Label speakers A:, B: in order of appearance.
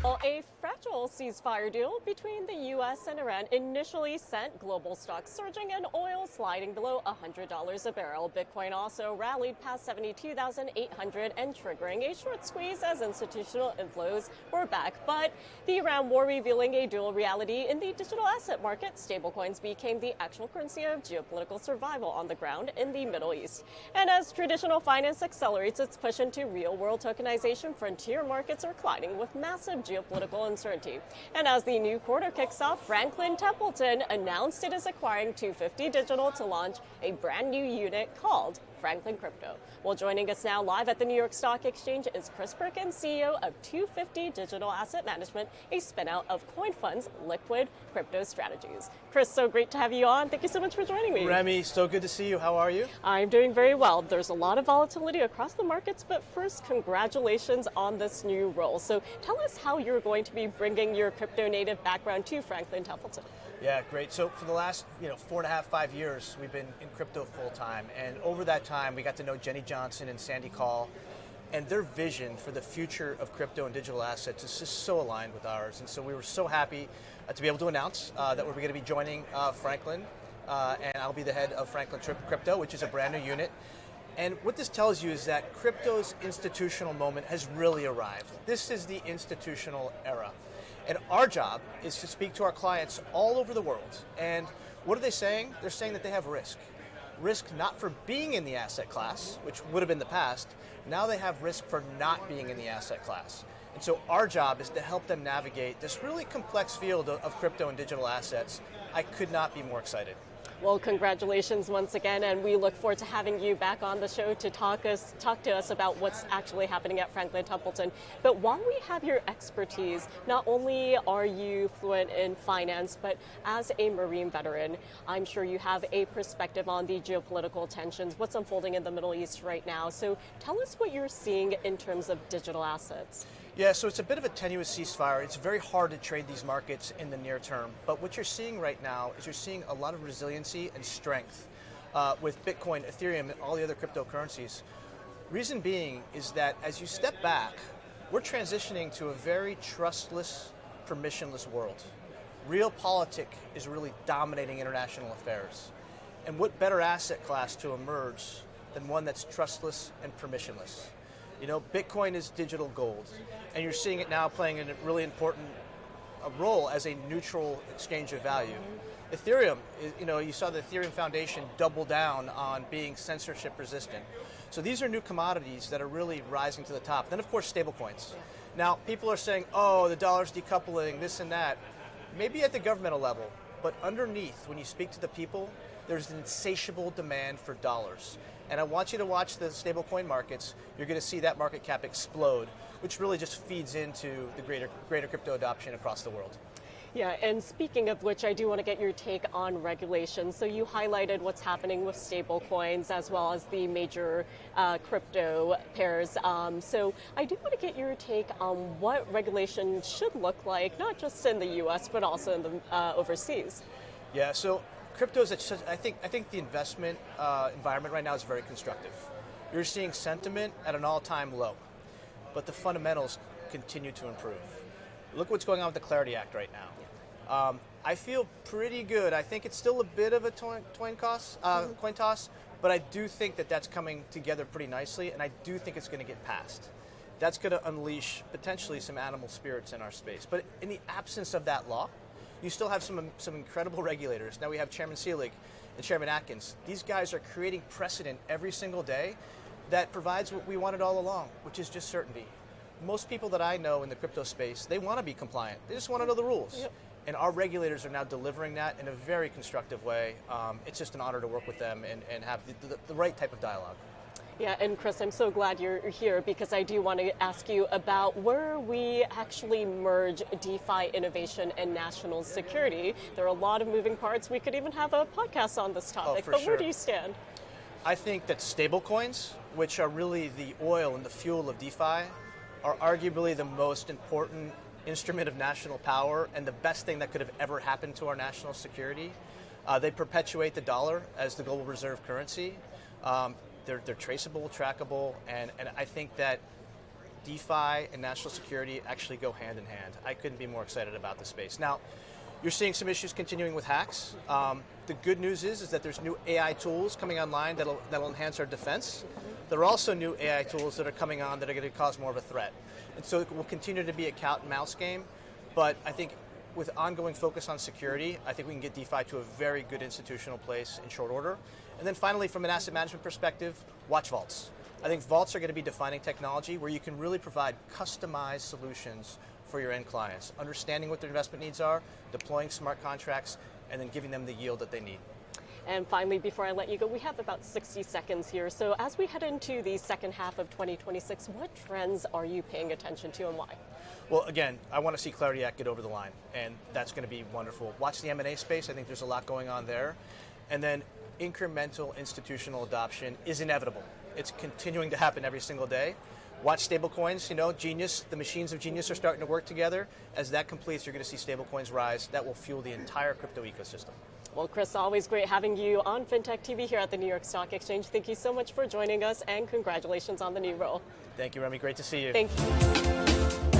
A: Well, a fragile ceasefire deal between the U.S. and Iran initially sent global stocks surging and oil sliding below $100 a barrel. Bitcoin also rallied past 72,800 and triggering a short squeeze as institutional inflows were back. But the Iran war revealing a dual reality in the digital asset market. Stablecoins became the actual currency of geopolitical survival on the ground in the Middle East. And as traditional finance accelerates its push into real-world tokenization, frontier markets are colliding with massive geopolitical uncertainty. And as the new quarter kicks off, Franklin Templeton announced it is acquiring 250 Digital to launch a brand new unit called Franklin Crypto. Well, joining us now live at the New York Stock Exchange is Chris Perkins, CEO of 250 Digital Asset Management, a spinout of CoinFund's liquid crypto strategies. Chris, so great to have you on. Thank you so much for joining me.
B: Remy, so good to see you. How are you?
A: I'm doing very well. There's a lot of volatility across the markets, but first, congratulations on this new role. So tell us how you're going to be bringing your crypto native background to Franklin Templeton.
B: Yeah, great. So for the last 4.5, 5 years, we've been in crypto full time. And over that time, we got to know Jenny Johnson and Sandy Call. And their vision for the future of crypto and digital assets is just so aligned with ours. And so we were so happy to be able to announce that we're going to be joining Franklin. And I'll be the head of Franklin Crypto, which is a brand new unit. And what this tells you is that crypto's institutional moment has really arrived. This is the institutional era. And our job is to speak to our clients all over the world. And what are they saying? They're saying that they have risk. Risk not for being in the asset class, which would have been the past. Now they have risk for not being in the asset class. And so our job is to help them navigate this really complex field of crypto and digital assets. I could not be more excited.
A: Well, congratulations once again, and we look forward to having you back on the show to talk to us about what's actually happening at Franklin Templeton. But while we have your expertise, not only are you fluent in finance, but as a Marine veteran, I'm sure you have a perspective on the geopolitical tensions, what's unfolding in the Middle East right now. So tell us what you're seeing in terms of digital assets.
B: Yeah, so it's a bit of a tenuous ceasefire. It's very hard to trade these markets in the near term. But what you're seeing right now is you're seeing a lot of resiliency and strength with Bitcoin, Ethereum, and all the other cryptocurrencies. Reason being is that as you step back, we're transitioning to a very trustless, permissionless world. Realpolitik is really dominating international affairs. And what better asset class to emerge than one that's trustless and permissionless? Bitcoin is digital gold, and you're seeing it now playing a really important role as a neutral exchange of value. Ethereum, you saw the Ethereum Foundation double down on being censorship resistant. So these are new commodities that are really rising to the top. Then, of course, stablecoins. Now, people are saying, oh, the dollar's decoupling, this and that. Maybe at the governmental level, but underneath, when you speak to the people, there's an insatiable demand for dollars. And I want you to watch the stablecoin markets. You're going to see that market cap explode, which really just feeds into the greater crypto adoption across the world.
A: Yeah, and speaking of which, I do want to get your take on regulation. So you highlighted what's happening with stablecoins as well as the major crypto pairs. So I do want to get your take on what regulation should look like, not just in the U.S., but also in the overseas.
B: Yeah, so cryptos, I think the investment environment right now is very constructive. You're seeing sentiment at an all-time low, but the fundamentals continue to improve. Look what's going on with the Clarity Act right now. I feel pretty good. I think it's still a bit of a coin toss, but I do think that that's coming together pretty nicely, and I do think it's going to get passed. That's going to unleash potentially some animal spirits in our space. But in the absence of that law, you still have some incredible regulators. Now we have Chairman Selig and Chairman Atkins. These guys are creating precedent every single day that provides what we wanted all along, which is just certainty. Most people that I know in the crypto space, they want to be compliant. They just want to know the rules. Yep. And our regulators are now delivering that in a very constructive way. It's just an honor to work with them and have the right type of dialogue.
A: Yeah, and Chris, I'm so glad you're here because I do want to ask you about where we actually merge DeFi innovation and national security. There are a lot of moving parts. We could even have a podcast on this topic, but
B: sure.
A: Where do you stand?
B: I think that stablecoins, which are really the oil and the fuel of DeFi, are arguably the most important instrument of national power and the best thing that could have ever happened to our national security. They perpetuate the dollar as the global reserve currency. They're traceable, trackable, and I think that DeFi and national security actually go hand in hand. I couldn't be more excited about the space. Now, you're seeing some issues continuing with hacks. The good news is that there's new AI tools coming online that'll enhance our defense. There are also new AI tools that are coming on that are going to cause more of a threat. And so it will continue to be a cat and mouse game, but I think with ongoing focus on security, I think we can get DeFi to a very good institutional place in short order. And then finally, from an asset management perspective, watch vaults. I think vaults are going to be defining technology where you can really provide customized solutions for your end clients, understanding what their investment needs are, deploying smart contracts, and then giving them the yield that they need.
A: And finally, before I let you go, we have about 60 seconds here. So as we head into the second half of 2026, what trends are you paying attention to and why?
B: Well, again, I want to see Clarity Act get over the line, and that's going to be wonderful. Watch the M&A space. I think there's a lot going on there. And then incremental institutional adoption is inevitable. It's continuing to happen every single day. Watch stablecoins, genius, the machines of genius are starting to work together. As that completes, you're going to see stablecoins rise. That will fuel the entire crypto ecosystem. Well,
A: Chris, always great having you on FinTech TV here at the New York Stock Exchange. Thank you so much for joining us, and congratulations on the new role.
B: Thank you, Remy. Great to see you.
A: Thank you.